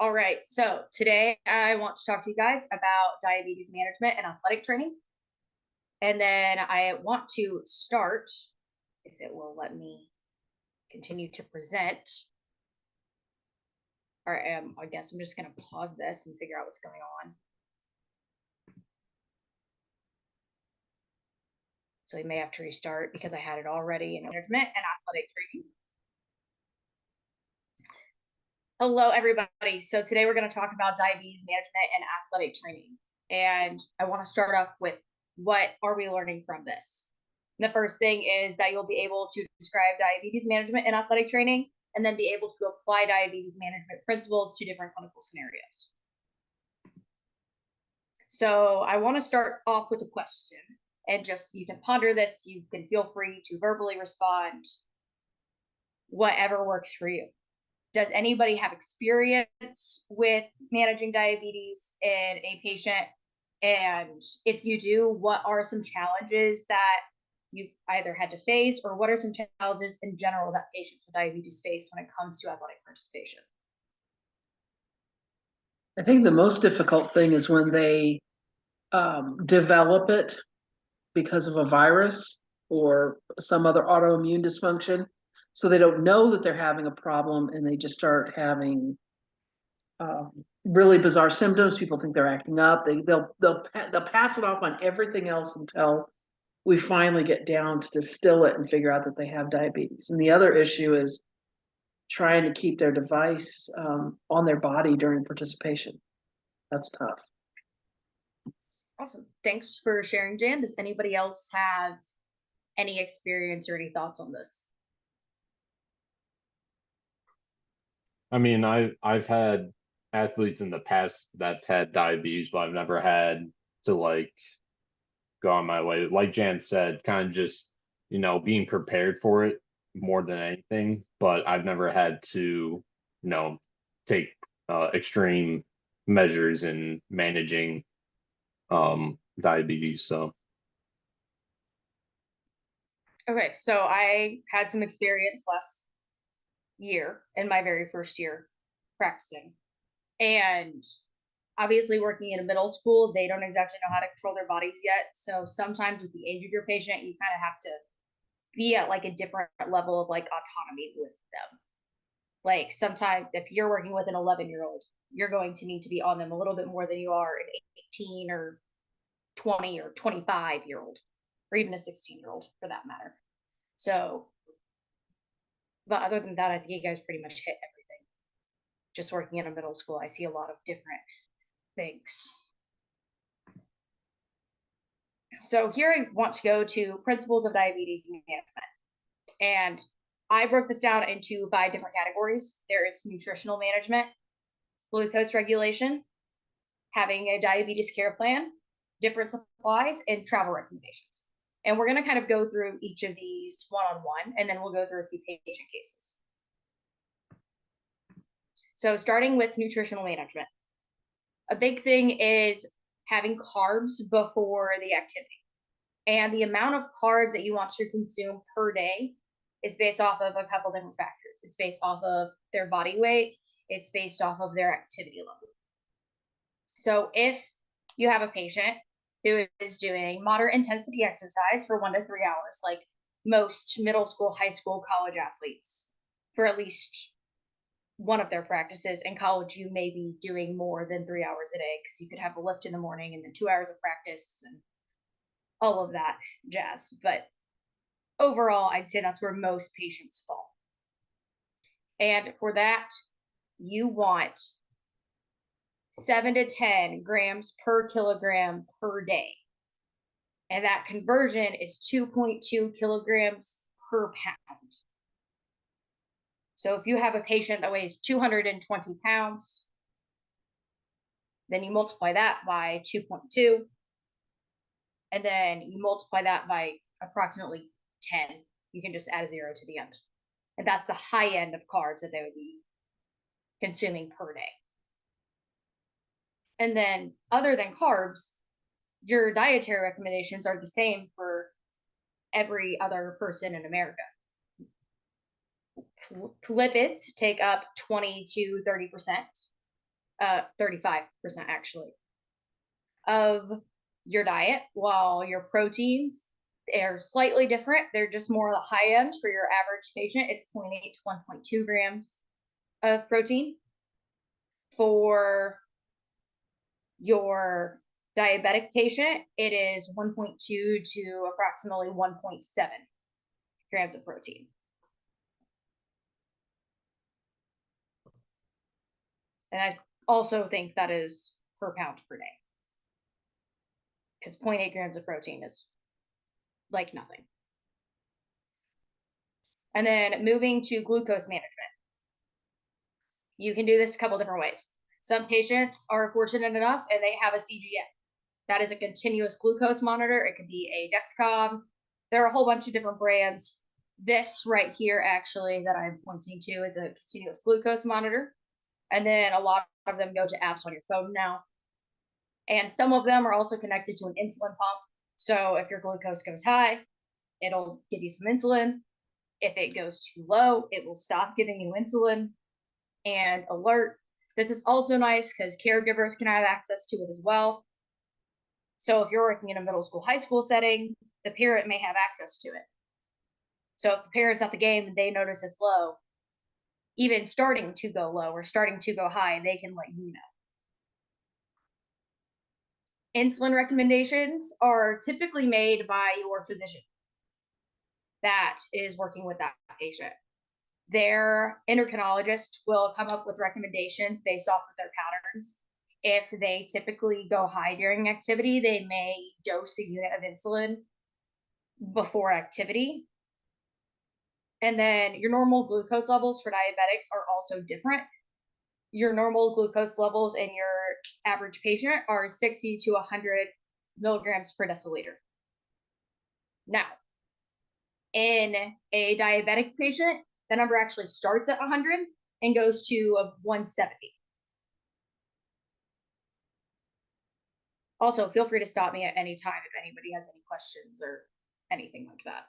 All right, so today I want to talk to you guys about diabetes management and athletic training. And then I want to start, if it will let me continue to present, or I guess I'm just going to pause this and figure out what's going on. So we may have to restart because I had it already in management and athletic training. Hello, everybody. So today we're going to talk about diabetes management and athletic training. And I want to start off with what are we learning from this? And the first thing is that you'll be able to describe diabetes management and athletic training, and then be able to apply diabetes management principles to different clinical scenarios. So I want to start off with a question, and just you can ponder this. You can feel free to verbally respond, whatever works for you. Does anybody have experience with managing diabetes in a patient? And if you do, what are some challenges that you've either had to face, or what are some challenges in general that patients with diabetes face when it comes to athletic participation? I think the most difficult thing is when they develop it because of a virus or some other autoimmune dysfunction. So they don't know that they're having a problem, and they just start having really bizarre symptoms. People think they're acting up. They'll pass it off on everything else until we finally get down to distill it and figure out that they have diabetes. And the other issue is trying to keep their device on their body during participation. That's tough. Awesome. Thanks for sharing, Jan. Does anybody else have any experience or any thoughts on this? I mean, I've had athletes in the past that had diabetes, but I've never had to go on my way. Like Jan said, kind of just, being prepared for it more than anything. But I've never had to, take extreme measures in managing diabetes. So Okay, so I had some experience last year in my very first year practicing. And obviously, working in a middle school, they don't exactly know how to control their bodies yet. So sometimes with the age of your patient, you kind of have to be at a different level of autonomy with them. Like sometimes if you're working with an 11-year-old, you're going to need to be on them a little bit more than you are an 18 or 20 or 25-year-old, or even a 16-year-old for that matter. So, but other than that, I think you guys pretty much hit everything. Just working in a middle school, I see a lot of different things. So here I want to go to principles of diabetes management. And I broke this down into 5 different categories. There is nutritional management, glucose regulation, having a diabetes care plan, different supplies, and travel recommendations. And we're going to kind of go through each of these one-on-one, and then we'll go through a few patient cases. So starting with nutritional management. A big thing is having carbs before the activity. And the amount of carbs that you want to consume per day is based off of a couple different factors. It's based off of their body weight. It's based off of their activity level. So if you have a patient who is doing moderate intensity exercise for 1 to 3 hours, like most middle school, high school, college athletes, for at least one of their practices. In college, you may be doing more than 3 hours a day because you could have a lift in the morning and then 2 hours of practice and all of that jazz. But overall, I'd say that's where most patients fall. And for that, you want 7 to 10 grams per kilogram per day. And that conversion is 2.2 kilograms per pound. So if you have a patient that weighs 220 pounds, then you multiply that by 2.2, and then you multiply that by approximately 10. You can just add a 0 to the end. And that's the high end of carbs that they would be consuming per day. And then other than carbs, your dietary recommendations are the same for every other person in America. Lipids take up 20 to 30%. 35% actually, of your diet, while your proteins, they're slightly different. They're just more on the high end for your average patient. It's 0.8 to 1.2 grams of protein. For your diabetic patient, it is 1.2 to approximately 1.7 grams of protein. And I also think that is per pound per day, because 0.8 grams of protein is like nothing. And then moving to glucose management. You can do this a couple different ways. Some patients are fortunate enough and they have a CGM. That is a continuous glucose monitor. It could be a Dexcom. There are a whole bunch of different brands. This right here, actually, that I'm pointing to is a continuous glucose monitor. And then a lot of them go to apps on your phone now. And some of them are also connected to an insulin pump. So if your glucose goes high, it'll give you some insulin. If it goes too low, it will stop giving you insulin and alert. This is also nice because caregivers can have access to it as well. So if you're working in a middle school, high school setting, the parent may have access to it. So if the parent's at the game and they notice it's low, even starting to go low or starting to go high, they can let you know. Insulin recommendations are typically made by your physician that is working with that patient. Their endocrinologist will come up with recommendations based off of their patterns. If they typically go high during activity, they may dose a unit of insulin before activity. And then your normal glucose levels for diabetics are also different. Your normal glucose levels in your average patient are 60 to 100 milligrams per deciliter. Now, in a diabetic patient, the number actually starts at 100 and goes to 170. Also, feel free to stop me at any time if anybody has any questions or anything like that.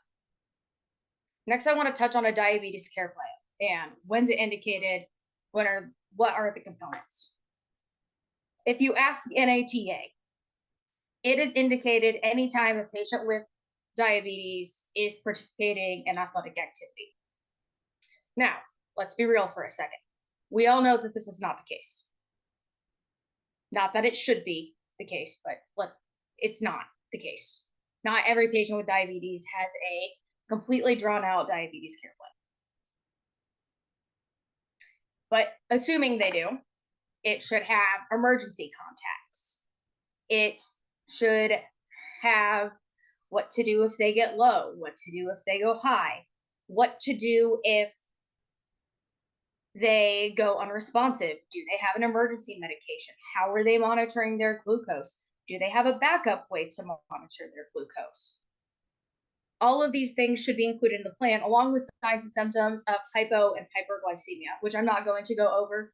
Next, I want to touch on a diabetes care plan and when's it indicated, what are the components. If you ask the NATA, it is indicated anytime a patient with diabetes is participating in athletic activity. Now, let's be real for a second. We all know that this is not the case. Not that it should be the case, but it's not the case. Not every patient with diabetes has a completely drawn out diabetes care plan. But assuming they do, it should have emergency contacts. It should have what to do if they get low, what to do if they go high, what to do if they go unresponsive. Do they have an emergency medication? How are they monitoring their glucose? Do they have a backup way to monitor their glucose? All of these things should be included in the plan, along with signs and symptoms of hypo and hyperglycemia, which I'm not going to go over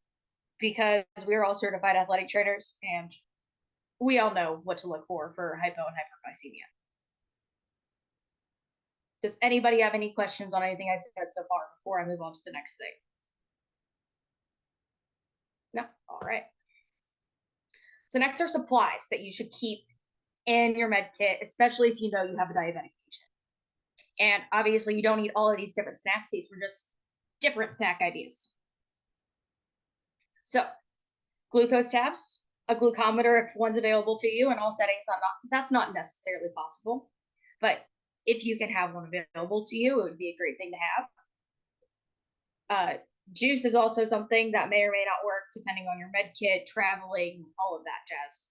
because we're all certified athletic trainers and we all know what to look for hypo and hyperglycemia. Does anybody have any questions on anything I've said so far before I move on to the next thing? No? All right. So next are supplies that you should keep in your med kit, especially if you know you have a diabetic patient. And obviously you don't need all of these different snacks. These were just different snack ideas. So glucose tabs, a glucometer if one's available to you in all settings, that's not necessarily possible. But if you can have one available to you, it would be a great thing to have. Juice is also something that may or may not work depending on your med kit, traveling, all of that jazz.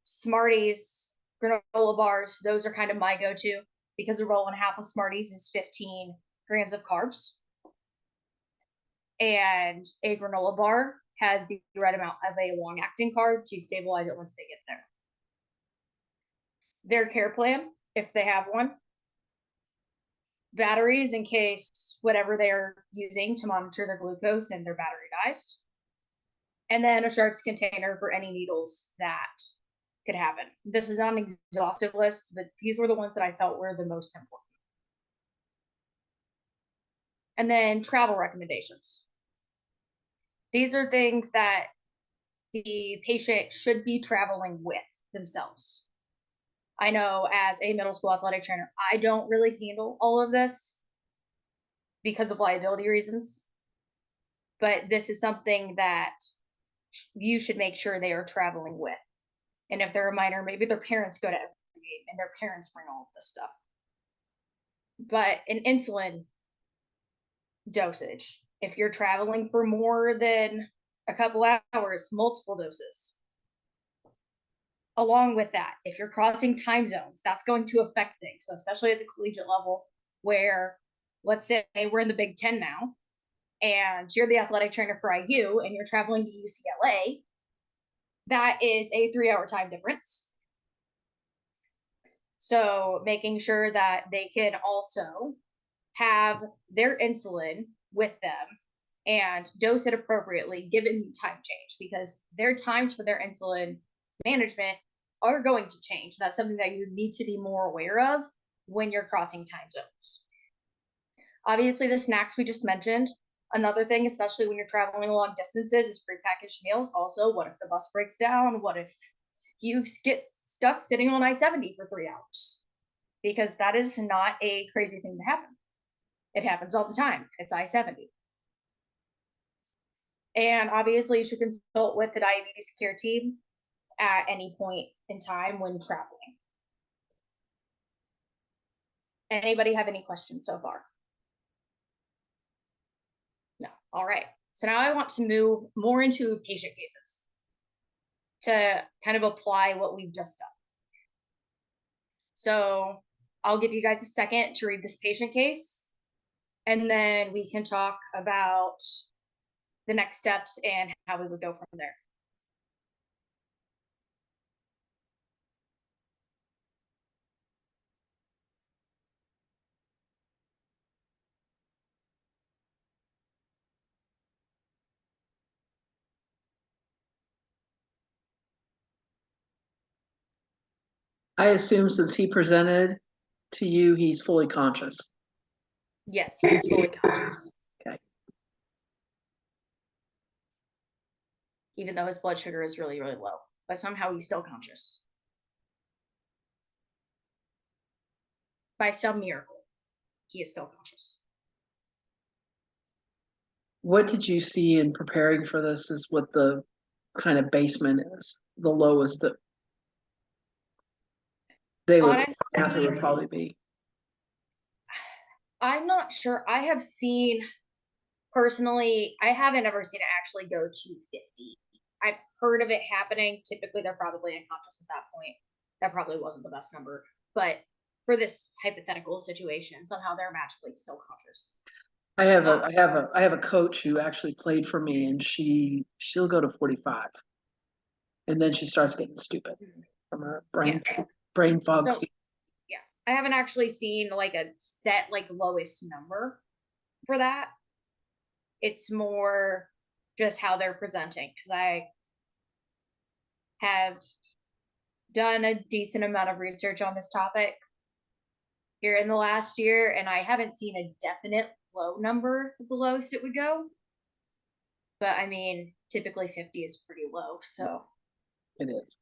Smarties, granola bars, those are kind of my go-to because a roll and a half of Smarties is 15 grams of carbs. And a granola bar has the right amount of a long-acting carb to stabilize it once they get there. Their care plan, if they have one. Batteries in case whatever they're using to monitor their glucose and their battery dies. And then a sharps container for any needles that could happen. This is not an exhaustive list, but these were the ones that I felt were the most important. And then travel recommendations. These are things that the patient should be traveling with themselves. I know as a middle school athletic trainer, I don't really handle all of this because of liability reasons, but this is something that you should make sure they are traveling with. And if they're a minor, maybe their parents go to every game and their parents bring all of this stuff. But an insulin dosage, if you're traveling for more than a couple hours, multiple doses. Along with that, if you're crossing time zones, that's going to affect things. So especially at the collegiate level, where let's say we're in the Big Ten now, and you're the athletic trainer for IU and you're traveling to UCLA, that is a 3-hour time difference. So making sure that they can also have their insulin with them and dose it appropriately given the time change, because their times for their insulin management are going to change. That's something that you need to be more aware of when you're crossing time zones. Obviously, the snacks we just mentioned. Another thing, especially when you're traveling long distances, is prepackaged meals. Also, what if the bus breaks down? What if you get stuck sitting on I-70 for 3 hours? Because that is not a crazy thing to happen. It happens all the time. It's I-70. And obviously, you should consult with the diabetes care team at any point in time when traveling. Anybody have any questions so far? No. All right. So now I want to move more into patient cases to kind of apply what we've just done. So I'll give you guys a second to read this patient case, and then we can talk about the next steps and how we would go from there. I assume since he presented to you, he's fully conscious. Yes, he's fully conscious. Okay. Even though his blood sugar is really, really low, but somehow he's still conscious. By some miracle, he is still conscious. What did you see in preparing for this is what the kind of basement is, the lowest that they would, honestly, would probably be. I'm not sure. I have seen, personally, I haven't ever seen it actually go to 50. I've heard of it happening. Typically, they're probably unconscious at that point. That probably wasn't the best number. But for this hypothetical situation, somehow they're magically still conscious. I have a coach who actually played for me, and she'll go to 45, and then she starts getting stupid from her brain fog. So, yeah, I haven't actually seen like a set like lowest number for that. It's more just how they're presenting, because I have done a decent amount of research on this topic here in the last year, and I haven't seen a definite low number of the lowest it would go. But I mean, typically 50 is pretty low, so. It is.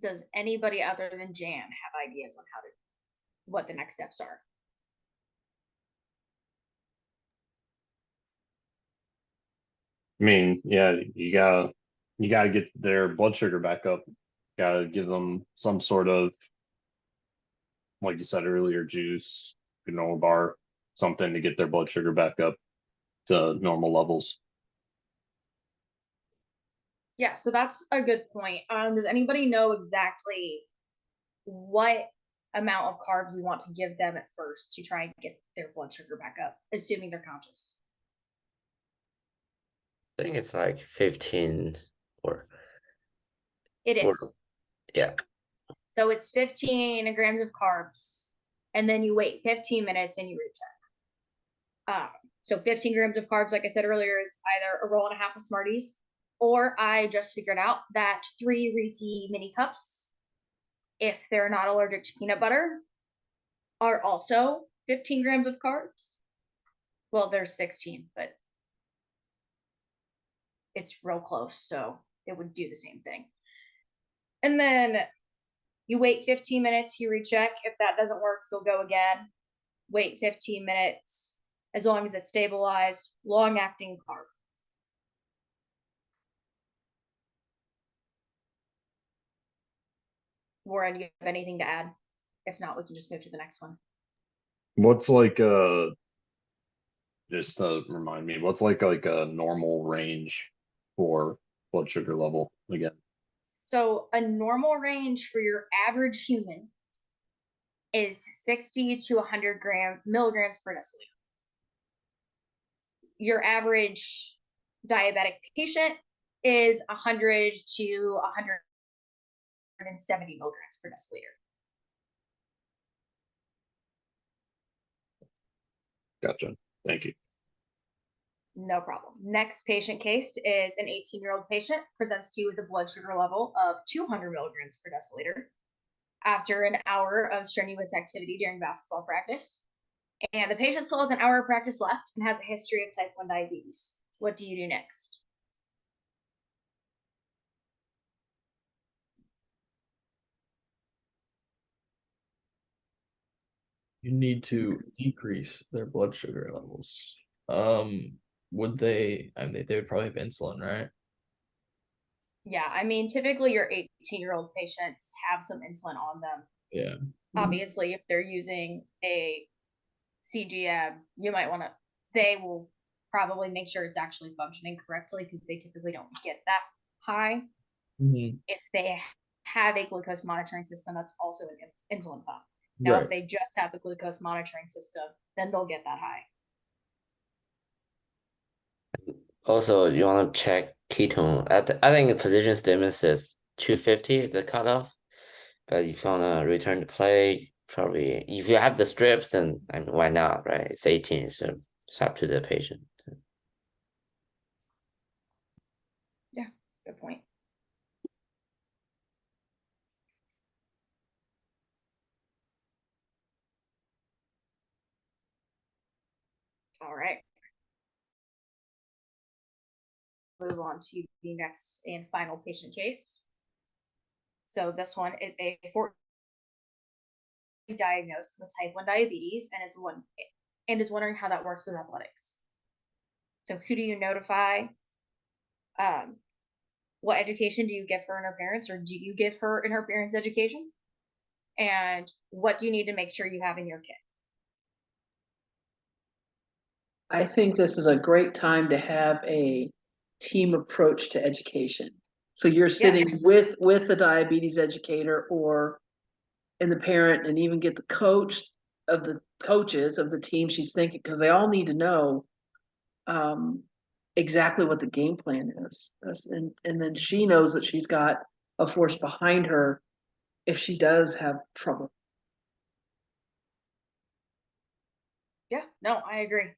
Does anybody other than Jan have ideas on what the next steps are? I mean, yeah, you gotta get their blood sugar back up. Gotta give them some sort of, like you said earlier, juice, granola bar, something to get their blood sugar back up to normal levels. Yeah, so that's a good point. Does anybody know exactly what amount of carbs you want to give them at first to try and get their blood sugar back up, assuming they're conscious? I think it's like 15 or It or is. yeah. So it's 15 grams of carbs, and then you wait 15 minutes and you recheck. So 15 grams of carbs, like I said earlier, is either a roll and a half of Smarties, or I just figured out that 3 Reese mini cups, if they're not allergic to peanut butter, are also 15 grams of carbs. Well, there's 16, but it's real close, so it would do the same thing. And then you wait 15 minutes, you recheck. If that doesn't work, you'll go again. Wait 15 minutes, as long as it's stabilized, long-acting carb. Warren, you have anything to add? If not, we can just move to the next one. What's like just to remind me, what's like a normal range for blood sugar level again? So a normal range for your average human is 60 to 100 milligrams per deciliter. Your average diabetic patient is 100 to 170 milligrams per deciliter. Gotcha. Thank you. No problem. Next patient case is an 18-year-old patient presents to you with a blood sugar level of 200 milligrams per deciliter after an hour of strenuous activity during basketball practice. And the patient still has an hour of practice left and has a history of type 1 diabetes. What do you do next? You need to decrease their blood sugar levels. Would they? I mean, they would probably have insulin, right? Yeah, I mean, typically your 18-year-old patients have some insulin on them. Yeah. Obviously, if they're using a CGM, you might want to, they will probably make sure it's actually functioning correctly because they typically don't get that high. Mm-hmm. If they have a glucose monitoring system, that's also an insulin pump. Now, Right. if they just have the glucose monitoring system, then they'll get that high. Also, you want to check ketone. I think the position statement says 250 is the cutoff. But if you want to return to play, probably if you have the strips, then I mean, why not, right? It's 18, so it's up to the patient. Yeah, good point. All right. Move on to the next and final patient case. So this one is a 14 diagnosed with type 1 diabetes and is wondering how that works with athletics. So who do you notify? What education do you give her and her parents, or do you give her and her parents education? And what do you need to make sure you have in your kit? I think this is a great time to have a team approach to education. So you're sitting with the diabetes educator and the parent, and even get the coaches of the team she's thinking, because they all need to know exactly what the game plan is. And then she knows that she's got a force behind her if she does have trouble. Yeah, no, I agree.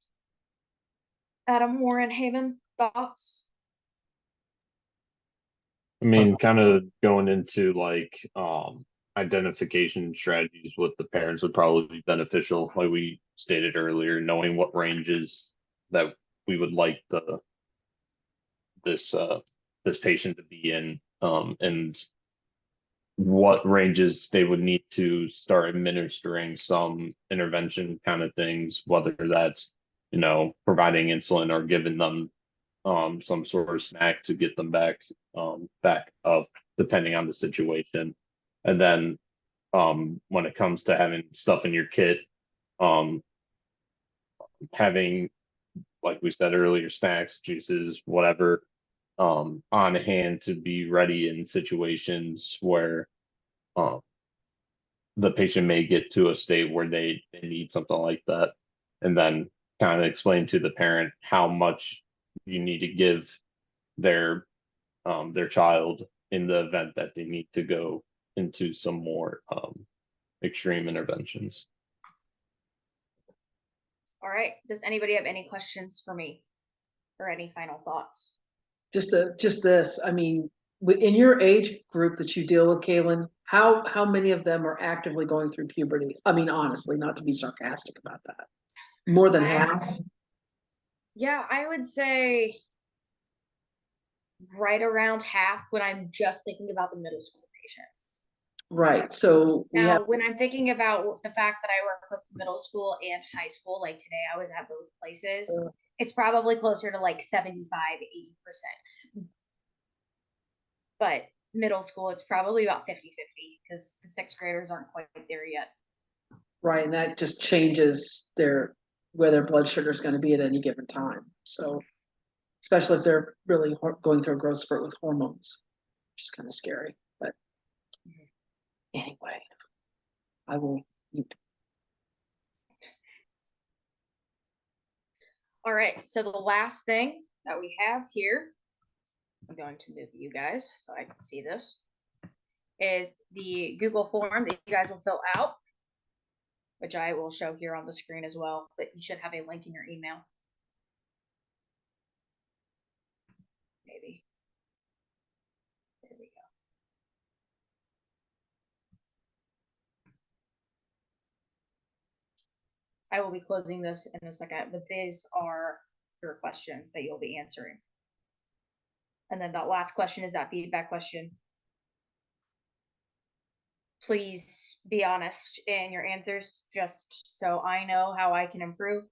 Adam, Warren, Haven, thoughts? I mean, kind of going into like identification strategies with the parents would probably be beneficial, like we stated earlier, knowing what ranges that we would like this patient to be in, and what ranges they would need to start administering some intervention kind of things, whether that's, providing insulin or giving them some sort of snack to get them back up, depending on the situation. And then when it comes to having stuff in your kit, having, like we said earlier, snacks, juices, whatever, on hand to be ready in situations where the patient may get to a state where they need something like that. And then kind of explain to the parent how much you need to give their their child in the event that they need to go into some more extreme interventions. All right. Does anybody have any questions for me or any final thoughts? Just this, I mean, in your age group that you deal with, Kalynn, how many of them are actively going through puberty? I mean, honestly, not to be sarcastic about that. More than half? Yeah, I would say right around half when I'm just thinking about the middle school patients. Right, so we Now, have, when I'm thinking about the fact that I work with middle school and high school, like today I was at both places, it's probably closer to like 75, 80%. But middle school, it's probably about 50-50 because the sixth graders aren't quite there yet. right, and that just changes where their blood sugar is gonna be at any given time, so. Especially if they're really going through a growth spurt with hormones, which is kind of scary, but anyway, I will. All right, so the last thing that we have here, I'm going to move you guys so I can see this, is the Google form that you guys will fill out, which I will show here on the screen as well, but you should have a link in your email. Maybe. There we go. I will be closing this in a second, but these are your questions that you'll be answering. And then that last question is that feedback question. Please be honest in your answers, just so I know how I can improve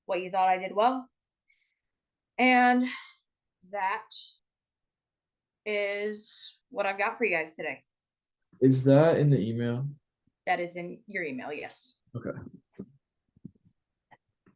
what you thought I did well. And that is what I've got for you guys today. Is that in the email? That is in your email, yes. Okay.